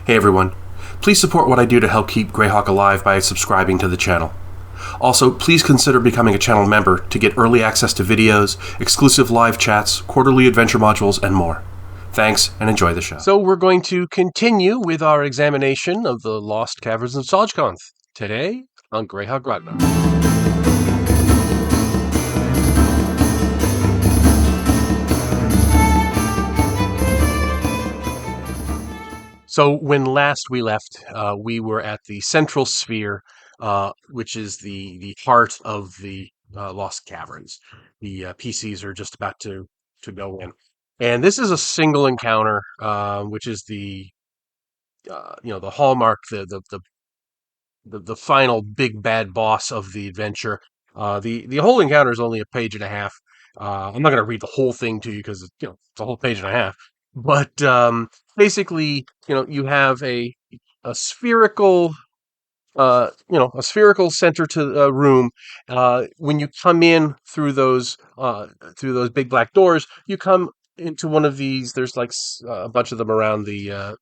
Hey everyone. Please support what I do to help keep Greyhawk alive by subscribing to the channel. Also, please consider becoming a channel member to get early access to videos, exclusive live chats, quarterly adventure modules, and more. Thanks, and enjoy the show. So we're going to continue with our examination of the lost Caverns of Tsojcanth today on Greyhawk Ragnar. So when last we left, we were at the central sphere, which is the heart of the lost caverns. The PCs are just about to go in, and this is a single encounter, which is the hallmark, the final big bad boss of the adventure. The whole encounter is only a page and a half. I'm not going to read the whole thing to you because it's a whole page and a half. But basically, you have a spherical a spherical center to a room. When you come in through those big black doors, you come into one of these. There's like a bunch of them around the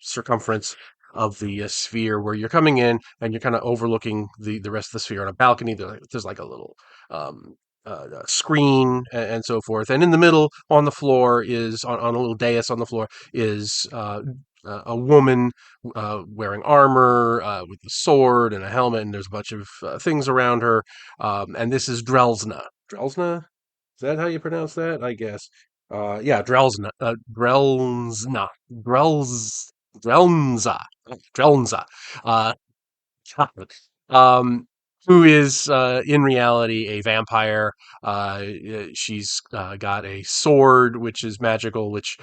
circumference of the sphere where you're coming in, and you're kind of overlooking the rest of the sphere on a balcony. There's like a little um, screen and so forth. And in the middle, on the floor, is on a little dais on the floor is a woman wearing armor with a sword and a helmet, and there's a bunch of things around her. And this is Drelzna. Drelzna? Is that how you pronounce that? I guess. Yeah, Drelzna. Drelnza. Drelnza. Uh, God. Um, who is in reality a vampire. She's got a sword which is magical, which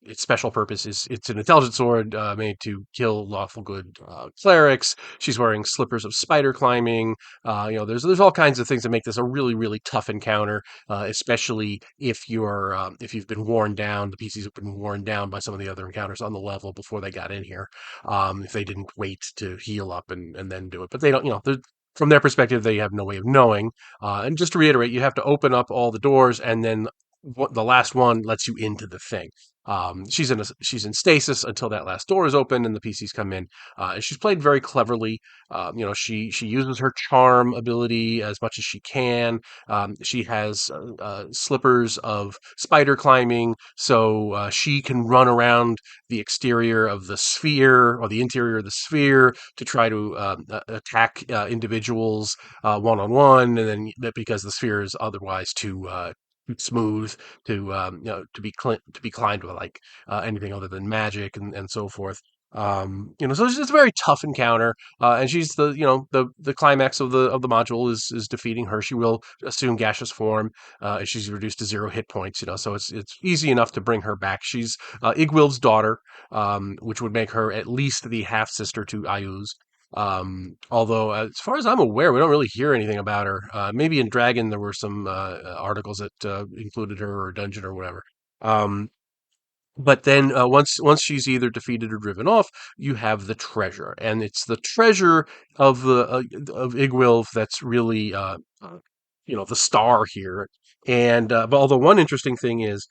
its special purpose is it's an intelligent sword made to kill lawful good clerics. She's wearing slippers of spider climbing. There's all kinds of things that make this a really really tough encounter, especially if you've been worn down. The PCs have been worn down by some of the other encounters on the level before they got in here, if they didn't wait to heal up and then do it. But they don't, from their perspective, they have no way of knowing. And just to reiterate, you have to open up all the doors, and then the last one lets you into the thing. She's in stasis until that last door is open and the PCs come in. And she's played very cleverly. She uses her charm ability as much as she can. She has slippers of spider climbing, so she can run around the exterior of the sphere or the interior of the sphere to try to attack individuals one on one, and then because the sphere is otherwise too smooth to be climbed with like anything other than magic and so forth. So it's just a very tough encounter, and she's the climax of the module is defeating her. She will assume gaseous form. She's reduced to 0 hit points. So it's easy enough to bring her back. She's Igwil's daughter, which would make her at least the half sister to Ayuz. Although, as far as I'm aware, we don't really hear anything about her. Maybe in Dragon there were some articles that included her or Dungeon or whatever. Um, but then once she's either defeated or driven off, you have the treasure, and it's the treasure of Igwil that's really the star here. And but although one interesting thing is.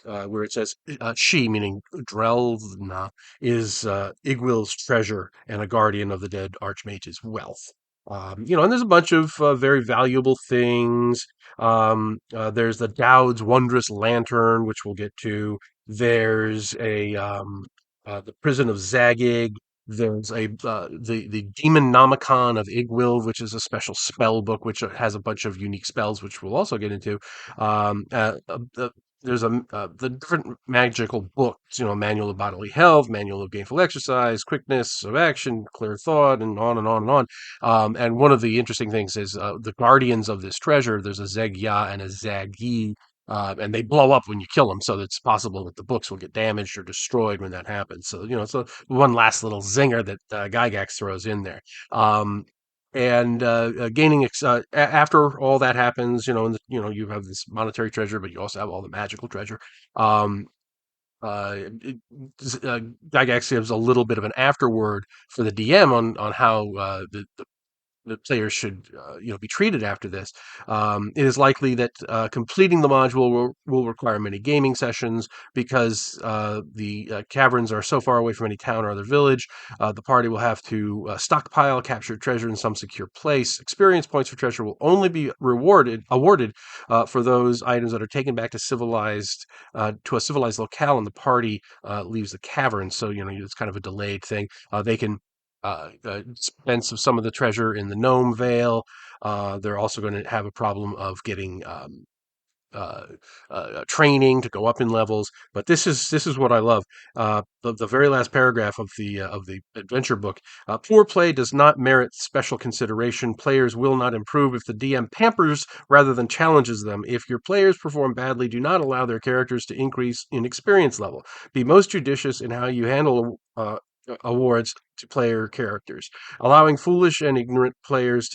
Where it says she, meaning Drelzna, is Igwil's treasure and a guardian of the dead archmage's wealth. And there's a bunch of very valuable things. There's the Dowd's wondrous lantern, which we'll get to. There's the prison of Zagig. There's the Demonomicon of Igwil, which is a special spell book which has a bunch of unique spells, which we'll also get into. Um, uh, uh, there's the different magical books, manual of bodily health, manual of gainful exercise, quickness of action, clear thought, and on and on and on. And one of the interesting things is the guardians of this treasure. There's a Zegya and a Zagi, and they blow up when you kill them, so it's possible that the books will get damaged or destroyed when that happens. So so one last little zinger that Gygax throws in there. Um, and gaining after all that happens, you have this monetary treasure, but you also have all the magical treasure. Um, it, Gygax gives a little bit of an afterword for the DM on how the the players should be treated after this. It is likely that completing the module will require many gaming sessions because the caverns are so far away from any town or other village. The party will have to stockpile captured treasure in some secure place. Experience points for treasure will only be awarded for those items that are taken back to a civilized locale, and the party leaves the cavern. So it's kind of a delayed thing. They can spend some of the treasure in the gnome vale. They're also going to have a problem of getting uh, training to go up in levels. But this is what I love. The very last paragraph of the adventure book. Poor play does not merit special consideration. Players will not improve if the DM pampers rather than challenges them. If your players perform badly, do not allow their characters to increase in experience level. Be most judicious in how you handle awards to player characters. Allowing foolish and ignorant players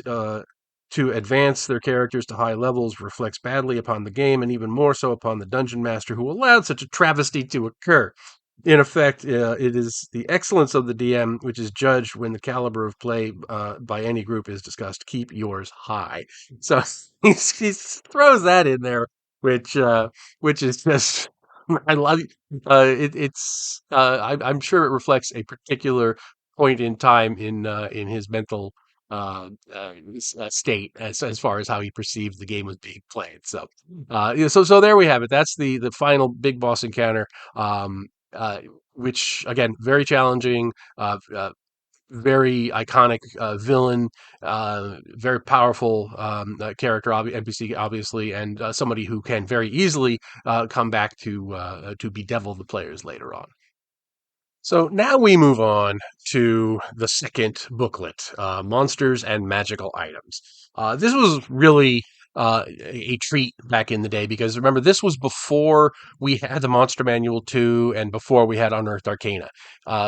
to advance their characters to high levels reflects badly upon the game, and even more so upon the dungeon master who allowed such a travesty to occur. In effect, it is the excellence of the DM which is judged when the caliber of play by any group is discussed. Keep yours high. So he throws that in there, which which is just I love it's I'm sure it reflects a particular point in time in his mental state as far as how he perceived the game was being played. So, so there we have it. That's the final big boss encounter, um, uh, which again very challenging, very iconic villain, very powerful character, NPC obviously, and somebody who can very easily come back to bedevil the players later on. So now we move on to the second booklet, Monsters and Magical Items. This was really a treat back in the day because remember, this was before we had the Monster Manual 2 and before we had Unearthed Arcana.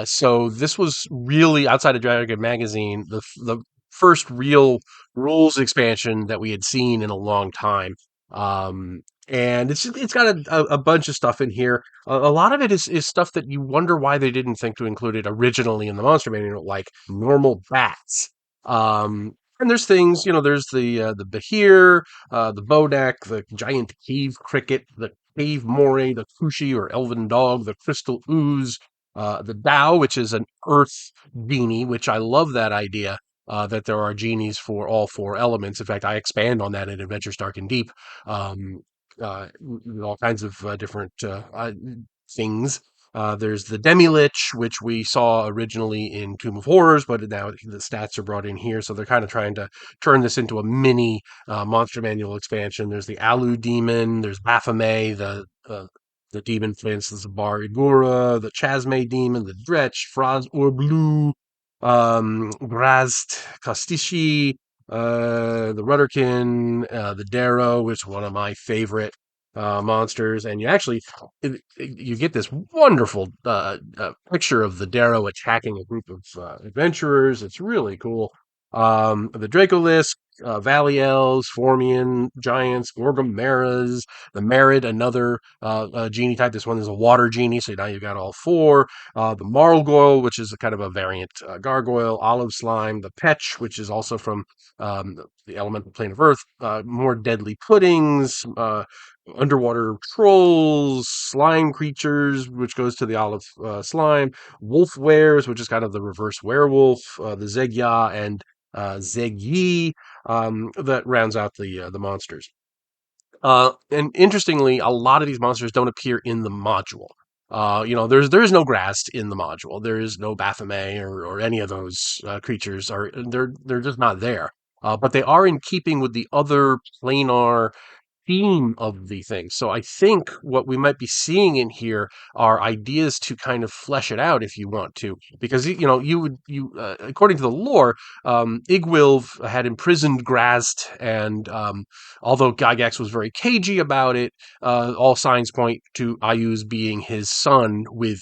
So this was really, outside of Dragon Magazine, the first real rules expansion that we had seen in a long time. Um, and it's got a bunch of stuff in here. A lot of it is stuff that you wonder why they didn't think to include it originally in the Monster Manual, like normal bats. And there's things, there's the Behir, the Bodak, the giant cave cricket, the cave moray, the Kushi or elven dog, the crystal ooze, the Dao, which is an earth genie, which I love that idea. That there are genies for all four elements. In fact, I expand on that in Adventures Dark and Deep. Um, with all kinds of different things. There's the Demi-Lich, which we saw originally in Tomb of Horrors, but now the stats are brought in here, so they're kind of trying to turn this into a mini Monster Manual expansion. There's the Alu Demon, there's Baphomet, the demon, for instance, the Bar Igura, the Chasme Demon, the Dretch, Fraz Orblue, Grazd Kastishi, the Rudderkin, the Darrow, which is one of my favorite monsters, and you get this wonderful picture of the Darrow attacking a group of adventurers. It's really cool. The Dracolisk, Valley Elves, Formian Giants, Gorgomeras, the Merid, another genie type. This one is a water genie, so now you've got all four. The Marlgoyle, which is a kind of a variant gargoyle, Olive Slime, the Petch, which is also from the elemental plane of Earth, more deadly puddings, underwater trolls, slime creatures, which goes to the olive slime, wolf wares, which is kind of the reverse werewolf, the Zegya and Zegyi, that rounds out the monsters. And interestingly, a lot of these monsters don't appear in the module. There's no Grast in the module. There is no Baphomet or any of those creatures. They're just not there. But they are in keeping with the other planar theme of the thing. So I think what we might be seeing in here are ideas to kind of flesh it out if you want to, because according to the lore, Igwilv had imprisoned Grast, and although Gygax was very cagey about it, all signs point to Ayuz being his son with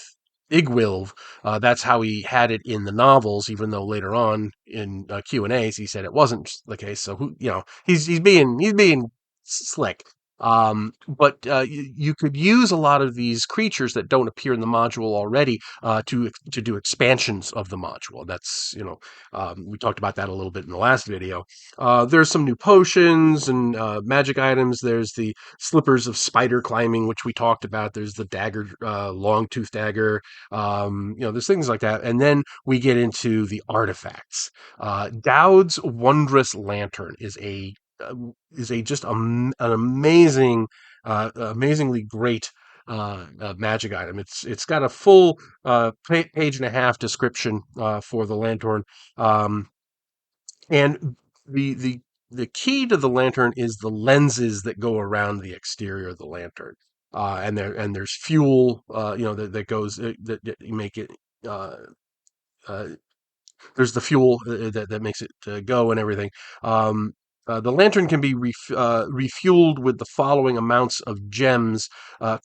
Igwilv. That's how he had it in the novels, even though later on in Q and A's he said it wasn't the case. So he's being slick. But you could use a lot of these creatures that don't appear in the module already to do expansions of the module. That's we talked about that a little bit in the last video. There's some new potions and magic items. There's the slippers of spider climbing, which we talked about. There's the dagger, long tooth dagger. There's things like that. And then we get into the artifacts. Dowd's wondrous lantern uh, is a just an amazing, amazingly great magic item. It's got a full page and a half description for the lantern, um, and the the the key to the lantern is the lenses that go around the exterior of the lantern. There's fuel, that goes that you make it. Uh, uh, there's the fuel that makes it go and everything. The lantern can be refueled with the following amounts of gems: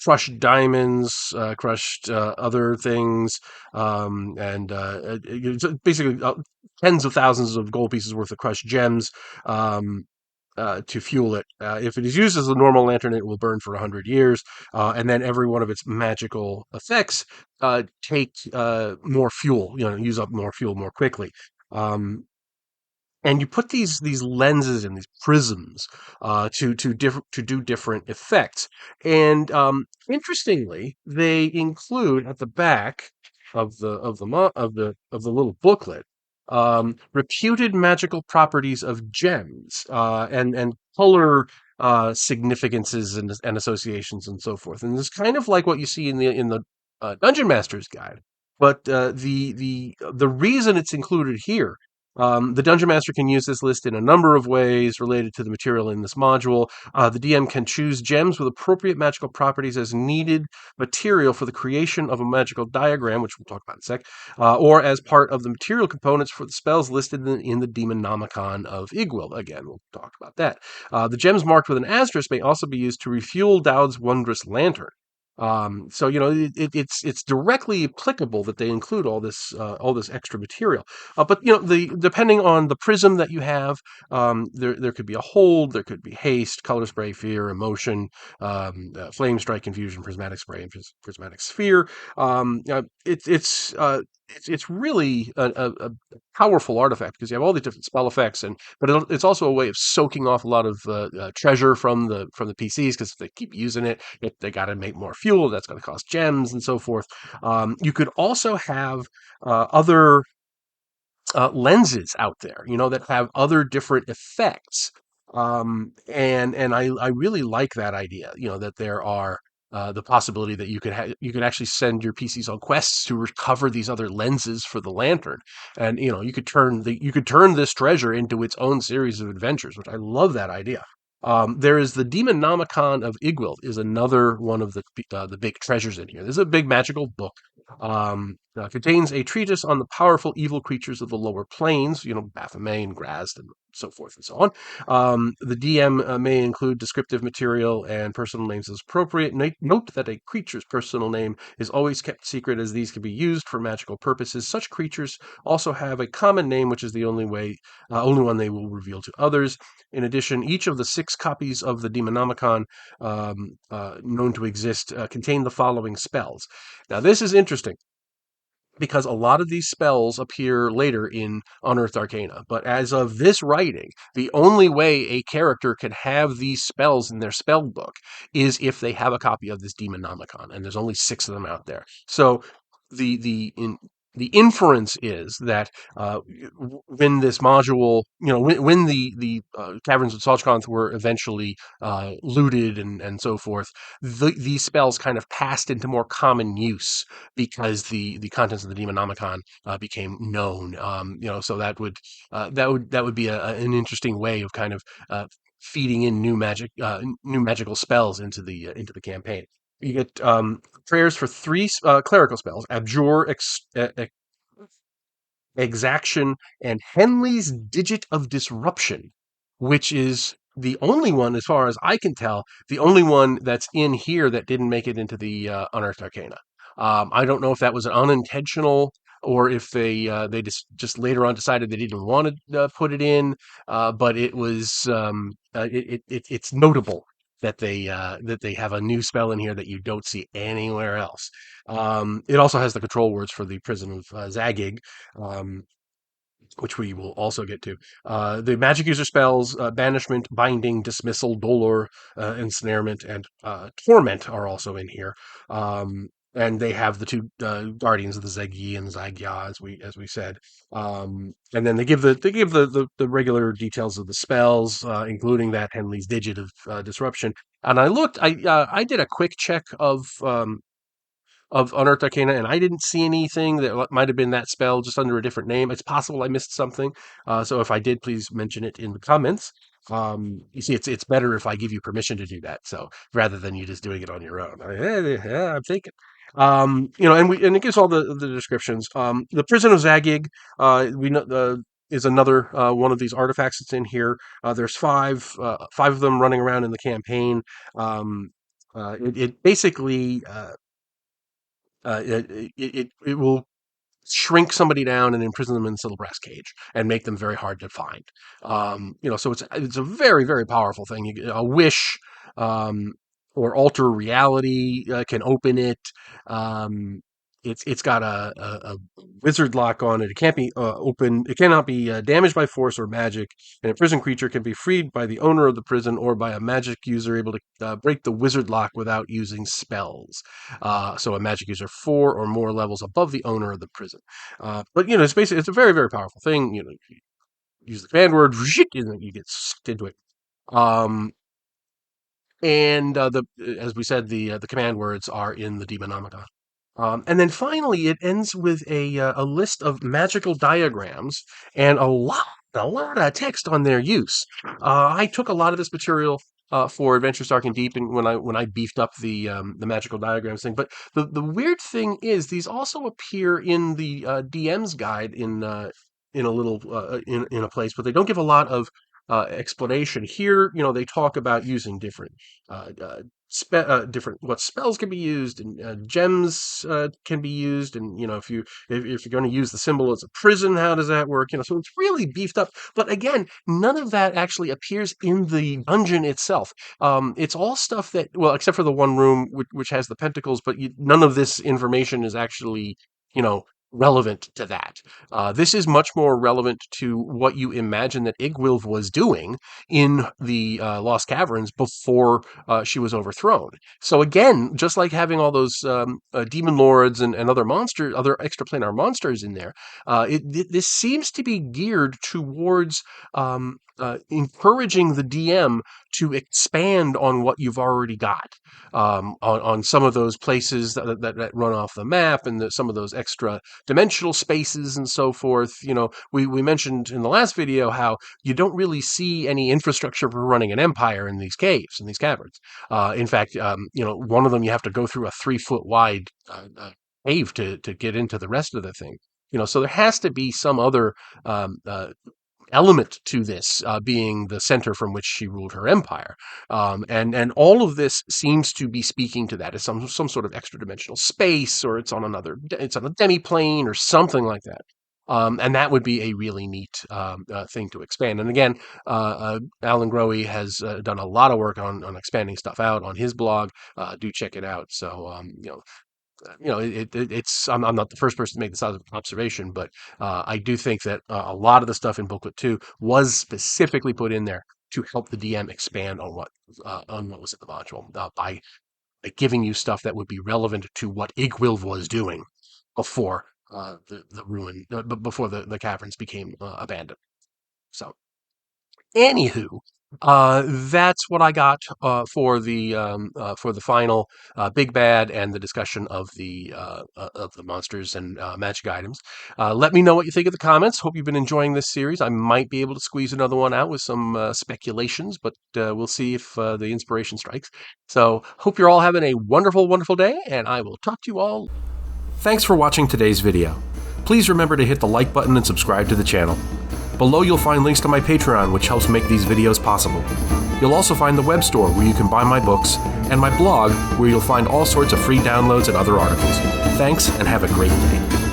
crushed diamonds, crushed other things, and basically tens of thousands of gold pieces worth of crushed gems. Um, to fuel it. If it is used as a normal lantern, it will burn for 100 years, and then every one of its magical effects take more fuel. Use up more fuel more quickly. Um, and you put these lenses and these prisms to do different effects. And interestingly, they include at the back of the little booklet reputed magical properties of gems and color significances and associations and so forth. And it's kind of like what you see in the Dungeon Master's Guide. But the reason it's included here, the Dungeon Master can use this list in a number of ways related to the material in this module. The DM can choose gems with appropriate magical properties as needed material for the creation of a magical diagram, which we'll talk about in a sec, or as part of the material components for the spells listed in the Demonomicon of Igwil. Again, we'll talk about that. The gems marked with an asterisk may also be used to refuel Dowd's wondrous lantern. So it's directly applicable that they include all this extra material. But the depending on the prism that you have, there could be a hold, there could be haste, color spray, fear, emotion, flame strike, confusion, prismatic spray, and prismatic sphere. It's really a powerful artifact because you have all these different spell effects, but it's also a way of soaking off a lot of treasure from the PCs because if they keep using it, they got to make more fuel. That's going to cost gems and so forth. You could also have other lenses out there, that have other different effects. And I really like that idea, that there are the possibility that you could actually send your PCs on quests to recover these other lenses for the lantern, and you could turn this treasure into its own series of adventures, which I love that idea. There is the Demonomicon of Igwil is another one of the big treasures in here. This is a big magical book. Contains a treatise on the powerful evil creatures of the lower planes, Baphomet and Grazd and so forth and so on. The DM may include descriptive material and personal names as appropriate. Note that a creature's personal name is always kept secret as these can be used for magical purposes. Such creatures also have a common name, which is the only one they will reveal to others. In addition, each of the 6 copies of the Demonomicon known to exist contain the following spells. Now, this is interesting because a lot of these spells appear later in Unearthed Arcana. But as of this writing, the only way a character can have these spells in their spell book is if they have a copy of this Demonomicon, and there's only 6 of them out there. So the inference is that when this module, when the Caverns of Tsojcanth were eventually looted and so forth, these spells kind of passed into more common use because the contents of the Demonomicon became known. So that would be an interesting way of kind of feeding in new magical spells into the campaign. You get prayers for 3 clerical spells: Abjure, Exaction, and Henley's Digit of Disruption, which is the only one, as far as I can tell, the only one that's in here that didn't make it into the Unearthed Arcana. I don't know if that was an unintentional or if they just later on decided they didn't want to put it in, but it was it's notable that they have a new spell in here that you don't see anywhere else. It also has the control words for the Prison of Zagig, which we will also get to. The magic user spells, banishment, binding, dismissal, dolor, ensnarement, and torment are also in here. And they have the two guardians of the Zegi and Zagya, as we said. And then they give the regular details of the spells, including that Henley's Digit of Disruption. And I did a quick check of Unearthed Arcana, and I didn't see anything that might have been that spell just under a different name. It's possible I missed something. So if I did, please mention it in the comments. You see, it's better if I give you permission to do that. So rather than you just doing it on your own, I'm thinking. And it gives all the descriptions. The Prison of Zagig, we know is another one of these artifacts that's in here. There's five of them running around in the campaign. It basically it will shrink somebody down and imprison them in a little brass cage and make them very hard to find. So it's a very, very powerful thing. A wish or alter reality can open it. It's got a wizard lock on it. It can't be open. It cannot be damaged by force or magic. And a prison creature can be freed by the owner of the prison or by a magic user able to break the wizard lock without using spells. So a magic user 4 or more levels above the owner of the prison. But it's a very, very powerful thing. You use the command word, and you get sucked into it. As we said, the command words are in the Demonomicon. And then finally, it ends with a list of magical diagrams and a lot of text on their use. I took a lot of this material for Adventures Dark and Deep, and when I beefed up the magical diagrams thing. But the weird thing is, these also appear in the DM's guide in a little in a place, but they don't give a lot of explanation. Here, they talk about using different different what spells can be used, and gems can be used, and if you're going to use the symbol as a prison, how does that work? So it's really beefed up. But again, none of that actually appears in the dungeon itself. It's all stuff that, well, except for the one room which has the pentacles, but none of this information is actually relevant to that. This is much more relevant to what you imagine that Igwilv was doing in the Lost Caverns before she was overthrown. So again, just like having all those demon lords and other monsters, other extraplanar monsters in there, this seems to be geared towards encouraging the DM to expand on what you've already got, on some of those places that run off the map, and some of those extra dimensional spaces and so forth. We mentioned in the last video how you don't really see any infrastructure for running an empire in these caves, in these caverns. In fact, one of them you have to go through a 3-foot wide cave to get into the rest of the thing. So there has to be some other element to this, being the center from which she ruled her empire, and all of this seems to be speaking to that as some sort of extra dimensional space, or it's on a demi-plane or something like that. And that would be a really neat thing to expand. And again, Alan Grohe has done a lot of work on expanding stuff out on his blog. Do check it out. So it's I'm not the first person to make this observation, but I do think that a lot of the stuff in Booklet 2 was specifically put in there to help the DM expand on what was in the module, by giving you stuff that would be relevant to what Igwilv was doing before the ruin, before the caverns became abandoned. So, anywho, that's what I got for the final big bad and the discussion of the monsters and magic items. Let me know what you think in the comments. Hope you've been enjoying this series. I might be able to squeeze another one out with some speculations, but we'll see if the inspiration strikes. So, hope you're all having a wonderful, wonderful day, and I will talk to you all. Thanks for watching today's video. Please remember to hit the like button and subscribe to the channel. Below you'll find links to my Patreon, which helps make these videos possible. You'll also find the web store where you can buy my books, and my blog where you'll find all sorts of free downloads and other articles. Thanks, and have a great day.